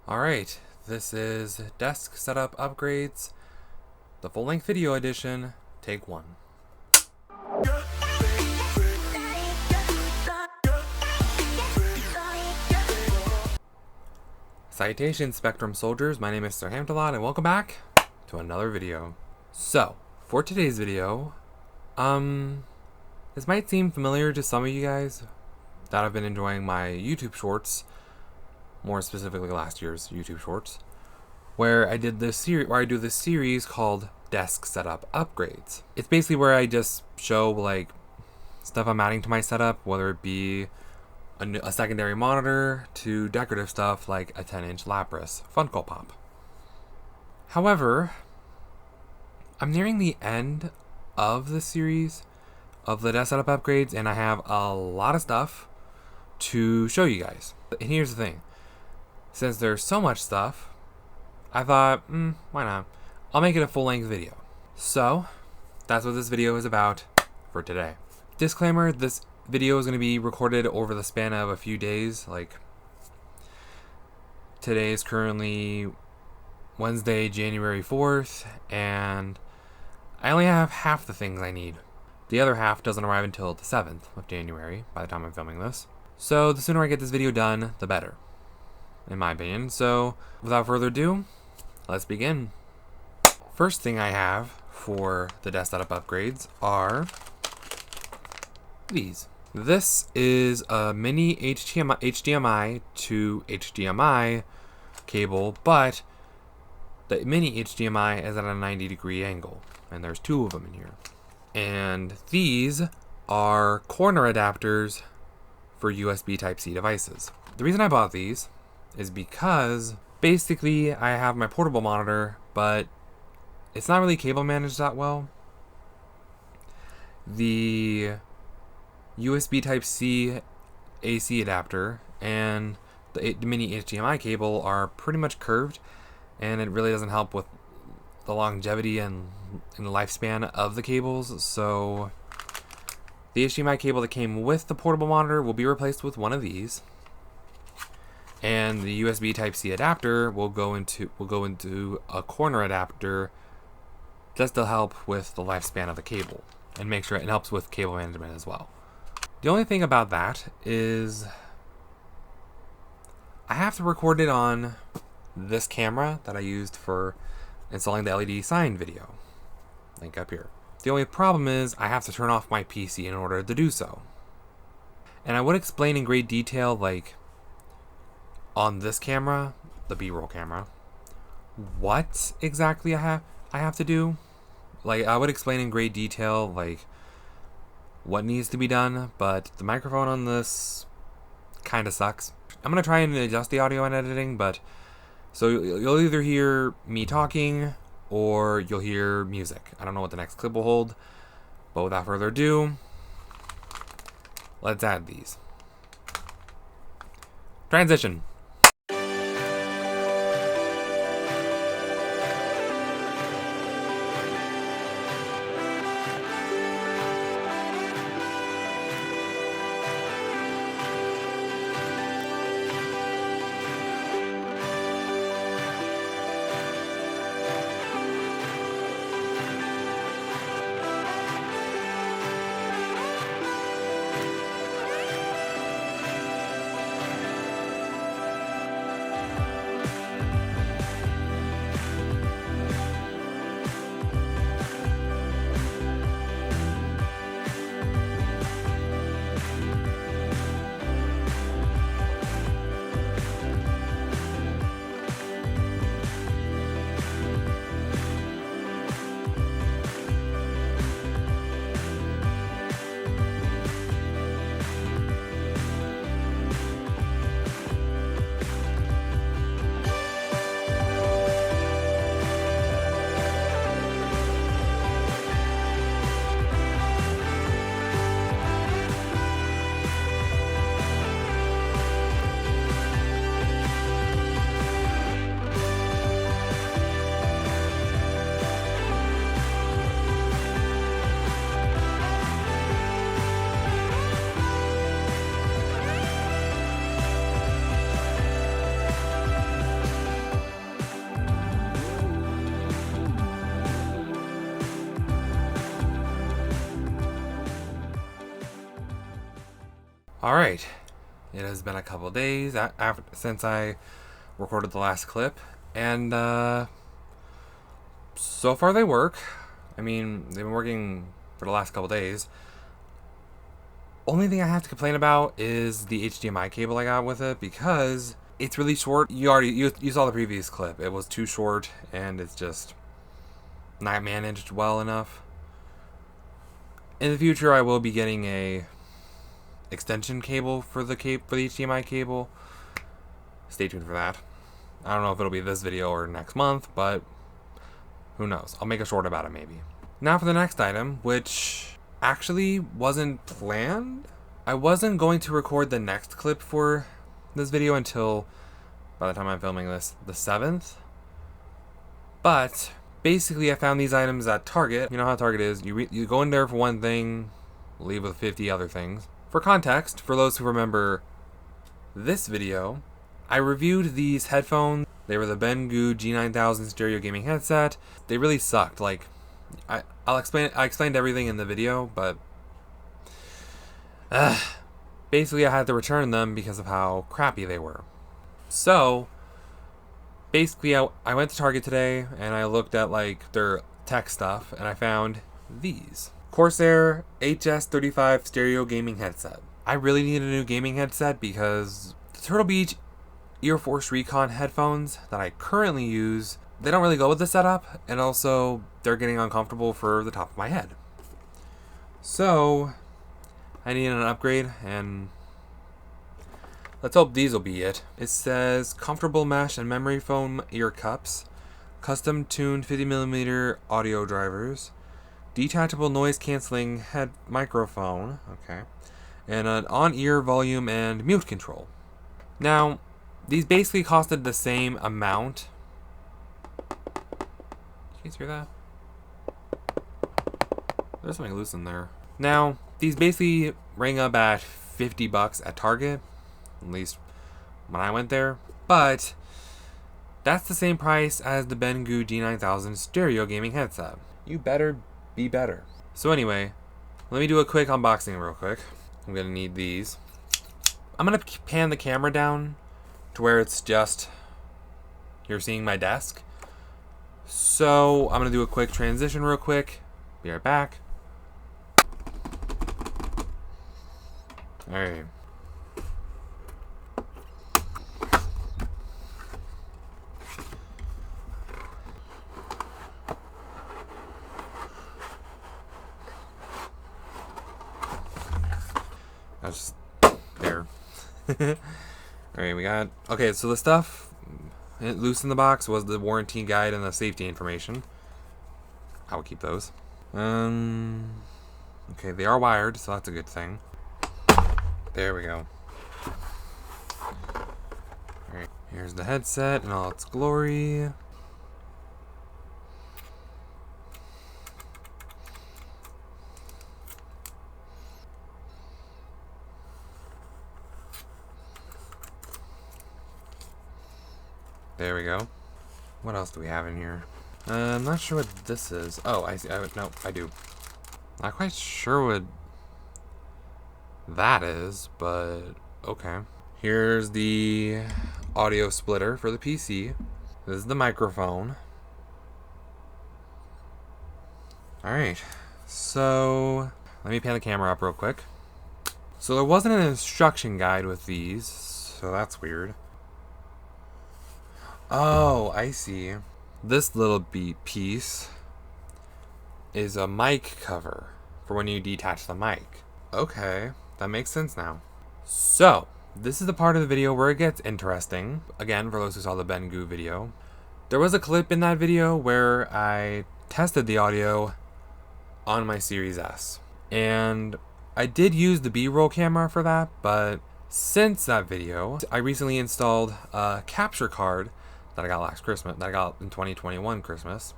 Alright, this is Desk Setup Upgrades, the full-length video edition, take 1. Citation Spectrum Soldiers, my name is Sir Hamtalot, and welcome back to another video. So, for today's video, this might seem familiar to some of you guys that have been enjoying my YouTube shorts, more specifically last year's YouTube shorts, where I did this series called Desk Setup Upgrades. It's basically where I just show like stuff I'm adding to my setup, whether it be a secondary monitor to decorative stuff like a 10-inch Lapras Funko Pop. However, I'm nearing the end of the series of the Desk Setup Upgrades, and I have a lot of stuff to show you guys. And here's the thing. Since there's so much stuff, I thought, why not? I'll make it a full-length video. So, that's what this video is about for today. Disclaimer, this video is going to be recorded over the span of a few days. Like, today is currently Wednesday, January 4th, and I only have half the things I need. The other half doesn't arrive until the 7th of January, by the time I'm filming this. So, the sooner I get this video done, the better, in my opinion. So, without further ado, let's begin. First thing I have for the Desk Setup Upgrades are these. This is a mini HDMI to HDMI cable, but the mini HDMI is at a 90-degree angle, and there's two of them in here. And these are corner adapters for USB Type-C devices. The reason I bought these is because basically I have my portable monitor, but it's not really cable managed that well. The USB Type-C AC adapter and the mini HDMI cable are pretty much curved, and it really doesn't help with the longevity and the lifespan of the cables. So the HDMI cable that came with the portable monitor will be replaced with one of these, and the USB Type-C adapter will go into a corner adapter just to help with the lifespan of the cable and make sure it helps with cable management as well. The only thing about that is I have to record it on this camera that I used for installing the LED sign video. Link up here. The only problem is I have to turn off my PC in order to do so. And I would explain in great detail, like on this camera, the B-roll camera, what exactly I have to do. Like, I would explain in great detail, like, what needs to be done, but the microphone on this kind of sucks. I'm going to try and adjust the audio and editing, but so you'll either hear me talking or you'll hear music. I don't know what the next clip will hold, but without further ado, let's add these. Transition. Alright, it has been a couple days since I recorded the last clip, and so far they work. I mean, they've been working for the last couple days. Only thing I have to complain about is the HDMI cable I got with it, because it's really short. You saw the previous clip. It was too short, and it's just not managed well enough. In the future, I will be getting a extension cable for the HDMI cable. Stay tuned for that. I don't know if it'll be this video or next month, but who knows? I'll make a short about it maybe. Now for the next item, which actually wasn't planned. I wasn't going to record the next clip for this video until, by the time I'm filming this, the 7th. But basically I found these items at Target. You know how Target is. You go in there for one thing, leave with 50 other things. For context, for those who remember this video, I reviewed these headphones. They were the Banggood G9000 stereo gaming headset. They really sucked. Like, I explained everything in the video, but basically I had to return them because of how crappy they were. So basically I went to Target today and I looked at like their tech stuff, and I found these Corsair HS35 stereo gaming headset. I really need a new gaming headset because the Turtle Beach Ear Force Recon headphones that I currently use, they don't really go with the setup, and also they're getting uncomfortable for the top of my head. So I need an upgrade, and let's hope these will be it. It says comfortable mesh and memory foam ear cups, custom tuned 50mm audio drivers, detachable noise cancelling head microphone, okay, and an on-ear volume and mute control. Now, these basically costed the same amount. You guys hear that? There's something loose in there. Now, these basically rang up at $50 at Target, at least when I went there. But that's the same price as the Banggood G9000 stereo gaming headset. You better be better. So anyway, let me do a quick unboxing real quick. I'm gonna need these. I'm gonna pan the camera down to where it's just you're seeing my desk. So I'm gonna do a quick transition real quick. Be right back. Alright. That's just there. Alright, we got... Okay, so the stuff loose in the box was the warranty guide and the safety information. I will keep those. Okay, they are wired, so that's a good thing. There we go. Alright, here's the headset in all its glory. There we go. What else do we have in here? I'm not sure what this is. Oh, I see. No, I do. Not quite sure what that is, but okay. Here's the audio splitter for the PC. This is the microphone. Alright, so let me pan the camera up real quick. So there wasn't an instruction guide with these, so that's weird. Oh, I see. This little piece is a mic cover for when you detach the mic. Okay, that makes sense now. So, this is the part of the video where it gets interesting. Again, for those who saw the Banggood video, there was a clip in that video where I tested the audio on my Series S. And I did use the B-roll camera for that, but since that video, I recently installed a capture card that I got last Christmas, that I got in 2021 Christmas,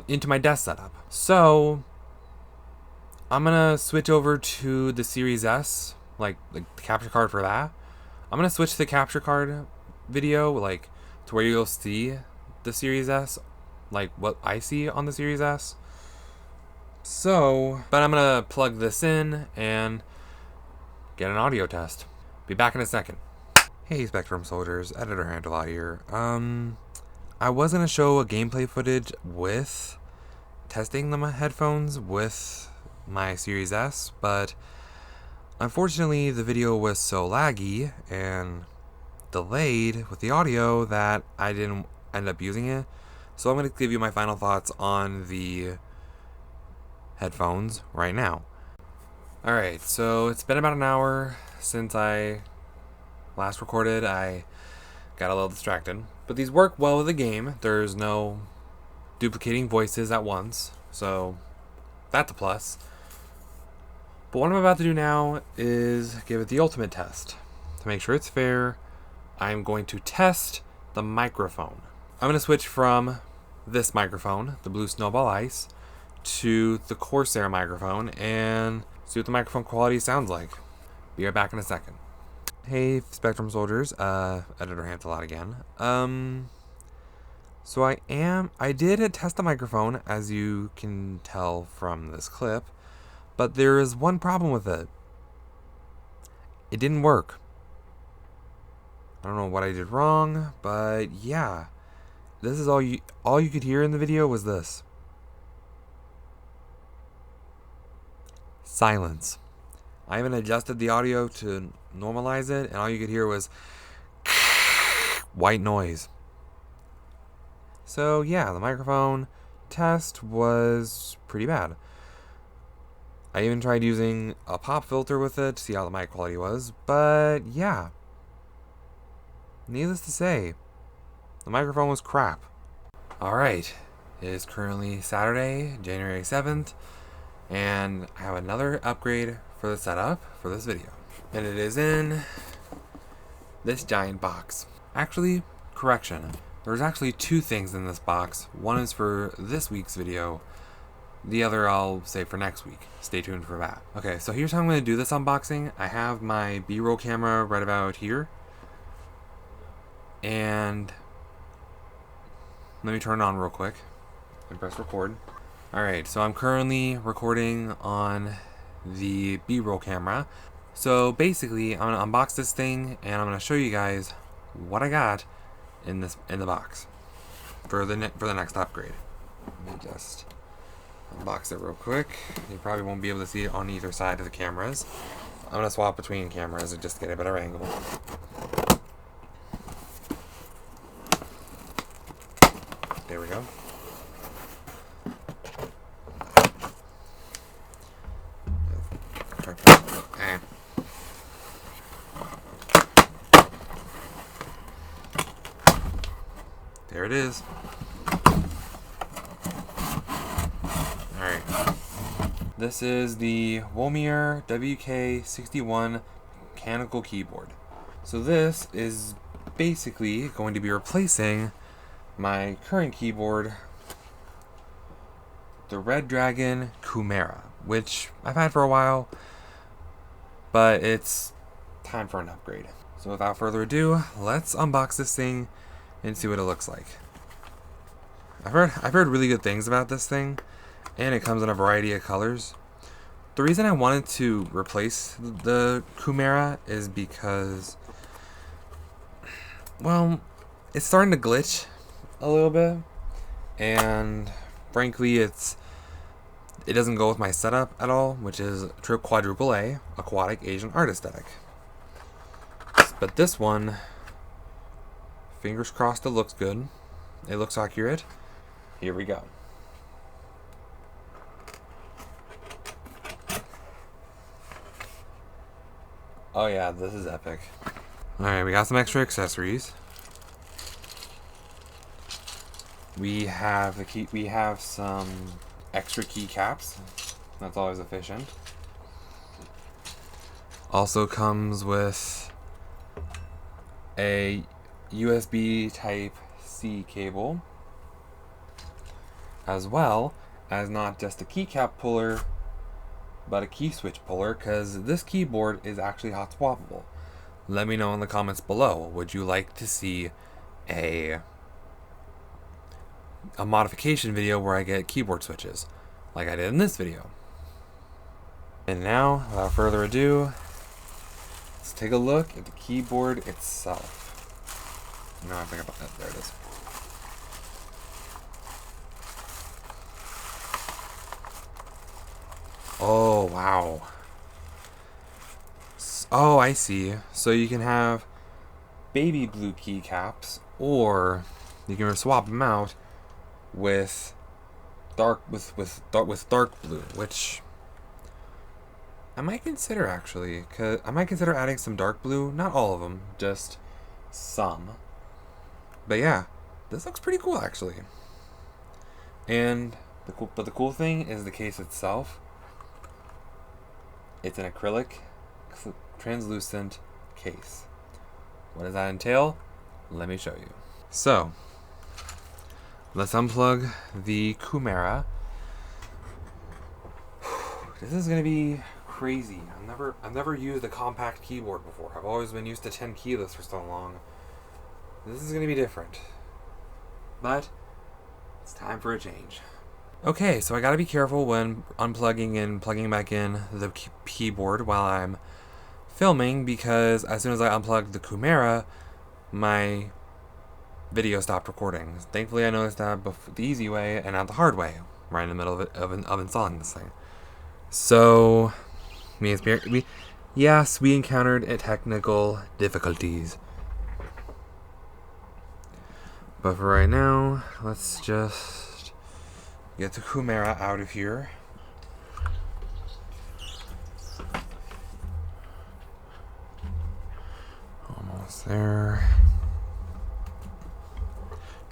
into my desk setup. So I'm gonna switch over to the Series S, like the capture card for that. I'm gonna switch to the capture card video, like to where you'll see the Series S, like what I see on the Series S. So, but I'm gonna plug this in and get an audio test. Be back in a second. Hey Spectrum Soldiers, Editor Handle here. I was gonna show a gameplay footage with testing the headphones with my Series S, but unfortunately the video was so laggy and delayed with the audio that I didn't end up using it. So I'm going to give you my final thoughts on the headphones right now. Alright, so it's been about an hour since I last recorded. I got a little distracted, but these work well with the game. There's no duplicating voices at once, so that's a plus. But what I'm about to do now is give it the ultimate test. To make sure it's fair, I'm going to test the microphone. I'm going to switch from this microphone, the Blue Snowball Ice, to the Corsair microphone and see what the microphone quality sounds like. Be right back in a second. Hey Spectrum Soldiers, Editor Hanselot again. So I did test the microphone, as you can tell from this clip, but there is one problem with it. It didn't work. I don't know what I did wrong, but yeah. This is all you could hear in the video was this. Silence. I even adjusted the audio to normalize it, and all you could hear was white noise. So yeah, the microphone test was pretty bad. I even tried using a pop filter with it to see how the mic quality was, but yeah. Needless to say, the microphone was crap. Alright, it is currently Saturday, January 7th, and I have another upgrade for the setup for this video. And it is in this giant box. Actually, correction. There's actually two things in this box. One is for this week's video. The other I'll save for next week. Stay tuned for that. Okay, so here's how I'm going to do this unboxing. I have my B-roll camera right about here. And let me turn it on real quick and press record. Alright, so I'm currently recording on the B-roll camera. So basically, I'm going to unbox this thing and I'm going to show you guys what I got in the box for the next upgrade. Let me just unbox it real quick. You probably won't be able to see it on either side of the cameras. I'm going to swap between cameras and just get a better angle. There we go. There it is. Alright. This is the Womier WK61 mechanical keyboard. So this is basically going to be replacing my current keyboard, the Red Dragon Chimera, which I've had for a while, but it's time for an upgrade. So without further ado, let's unbox this thing and see what it looks like. I've heard really good things about this thing, and it comes in a variety of colors. The reason I wanted to replace the Chimera is because, well, it's starting to glitch a little bit, and frankly it doesn't go with my setup at all, which is quadruple A, aquatic Asian art aesthetic. But this one, fingers crossed, it looks good. It looks accurate. Here we go. Oh yeah, this is epic. Alright, we got some extra accessories. We have some extra keycaps. That's always efficient. Also comes with a USB Type-C cable, as well as not just a keycap puller, but a key switch puller, because this keyboard is actually hot swappable. Let me know in the comments below, would you like to see a modification video where I get keyboard switches, like I did in this video? And now, without further ado, let's take a look at the keyboard itself. No, I think about that. There it is. Oh, wow. Oh, I see. So you can have baby blue keycaps, or you can swap them out with dark blue, which I might consider actually, cause I might consider adding some dark blue. Not all of them, just some. But yeah, this looks pretty cool actually. And the cool thing is the case itself. It's an acrylic, translucent case. What does that entail? Let me show you. So, let's unplug the Womier. This is gonna be crazy. I've never used a compact keyboard before. I've always been used to 10 keyless for so long. This is gonna be different. But it's time for a change. Okay, so I gotta be careful when unplugging and plugging back in the keyboard while I'm filming, because as soon as I unplugged the Womier, my video stopped recording. Thankfully, I noticed that the easy way and not the hard way, right in the middle of installing this thing. So, yes, we encountered technical difficulties. But for right now, let's just get the Womier out of here. Almost there.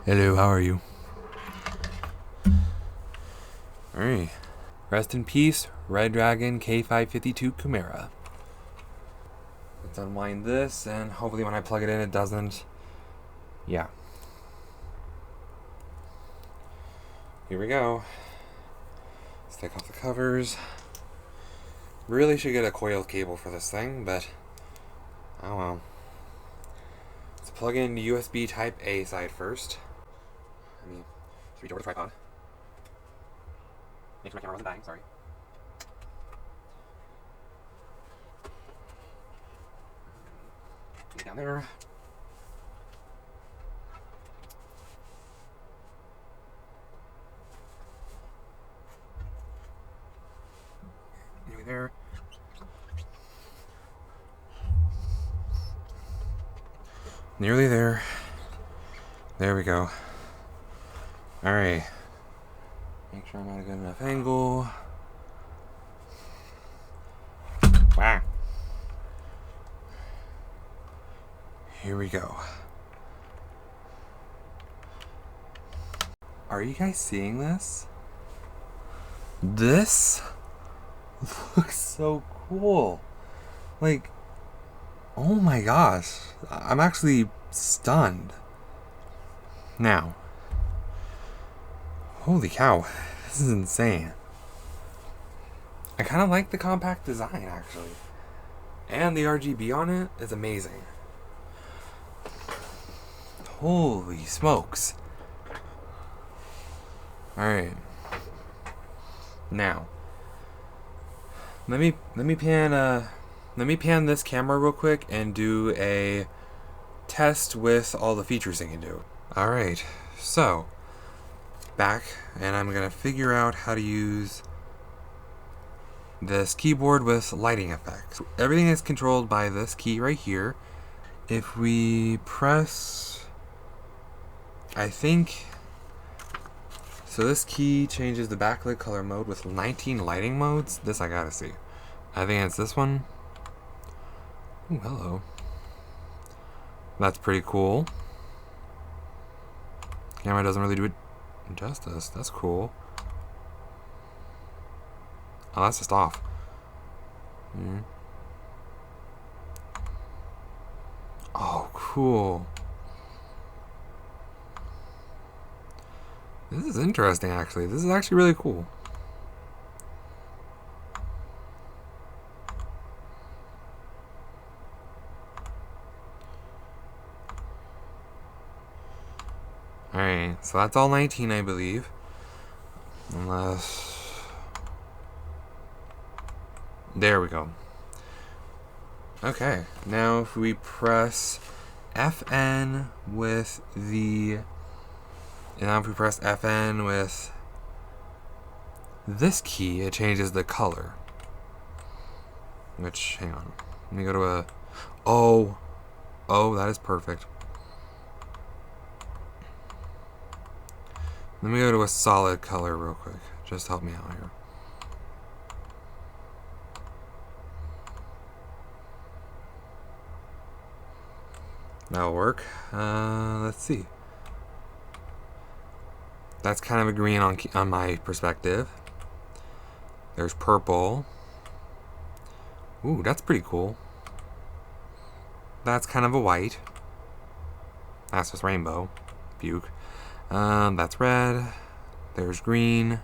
Hello, how are you? Alright. Rest in peace, Red Dragon K552 Womier. Let's unwind this, and hopefully when I plug it in, it doesn't. Yeah. Here we go. Let's take off the covers. Really should get a coiled cable for this thing, but oh well. Let's plug in the USB Type A side first. Let me reach over the tripod. Make sure my camera wasn't dying, sorry. Get down there. Nearly there. Nearly there. There we go. Alright. Make sure I'm at a good enough angle. Wow. Here we go. Are you guys seeing this? This looks so cool. Like, oh my gosh. I'm actually stunned. Now, holy cow, this is insane. I kind of like the compact design, actually. And the RGB on it is amazing. Holy smokes. Alright. Now, let me pan this camera real quick and do a test with all the features it can do. Alright, so back, and I'm gonna figure out how to use this keyboard with lighting effects. Everything is controlled by this key right here. If we press, I think, so this key changes the backlit color mode with 19 lighting modes. This I gotta see. I think it's this one. Ooh, hello. That's pretty cool. Camera doesn't really do it justice. That's cool. Oh, that's just off. Oh, cool. This is interesting, actually. This is actually really cool. Alright, so that's all 19, I believe. Unless... There we go. Okay, now if we press FN with the... And now if we press FN with this key, it changes the color. Which, hang on. Let me go to a... Oh, that is perfect. Let me go to a solid color real quick. Just help me out here. That'll work. Let's see. That's kind of a green on my perspective. There's purple. Ooh, that's pretty cool. That's kind of a white. That's just rainbow. Puke. That's red. There's green.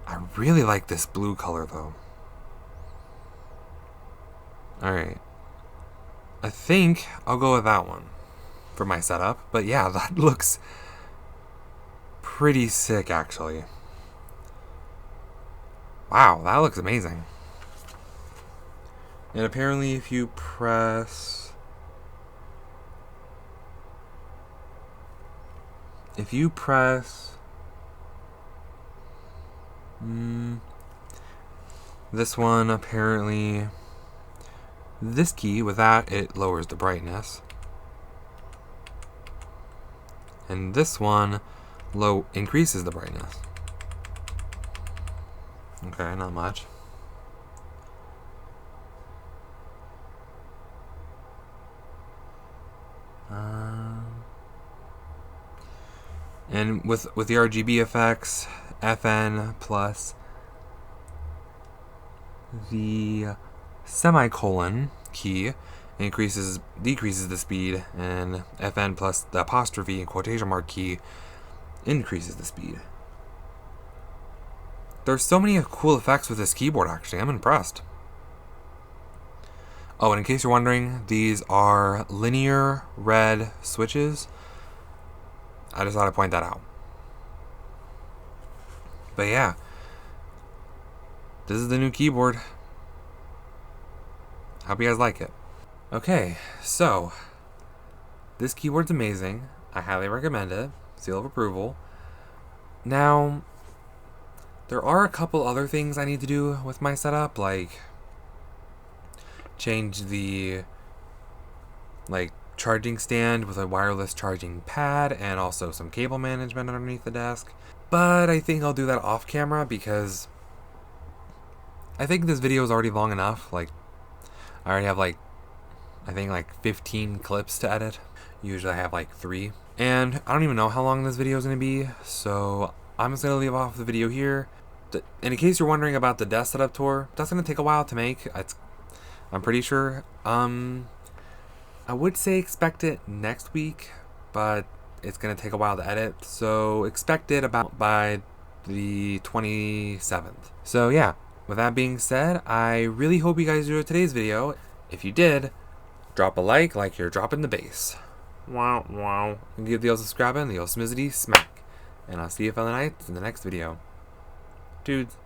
I really like this blue color though. Alright. I think I'll go with that one for my setup. But yeah, that looks pretty sick actually. Wow, that looks amazing. And apparently if you press... this one, apparently... This key, with that, it lowers the brightness. And this one increases the brightness. Okay, not much. And with the RGB effects, FN plus the semicolon key decreases the speed, and FN plus the apostrophe and quotation mark key increases the speed. There's so many cool effects with this keyboard actually. I'm impressed. Oh, and in case you're wondering, these are linear red switches. I just thought I'd point that out. But yeah, this is the new keyboard. Hope you guys like it. Okay, so this keyboard's amazing. I highly recommend it. Seal of approval. Now, there are a couple other things I need to do with my setup, like change the charging stand with a wireless charging pad and also some cable management underneath the desk. But I think I'll do that off camera because I think this video is already long enough. I already have I think 15 clips to edit. Usually I have 3. And I don't even know how long this video is going to be, so I'm just going to leave off the video here. And in case you're wondering about the desk setup tour, that's going to take a while to make. I'm pretty sure. I would say expect it next week, but it's going to take a while to edit, so expect it about by the 27th. So yeah, with that being said, I really hope you guys enjoyed today's video. If you did, drop a like you're dropping the bass. Wow, wow. And give the old subscribe and the old smizzity smack. And I'll see you fellow knights in the next video. Dudes.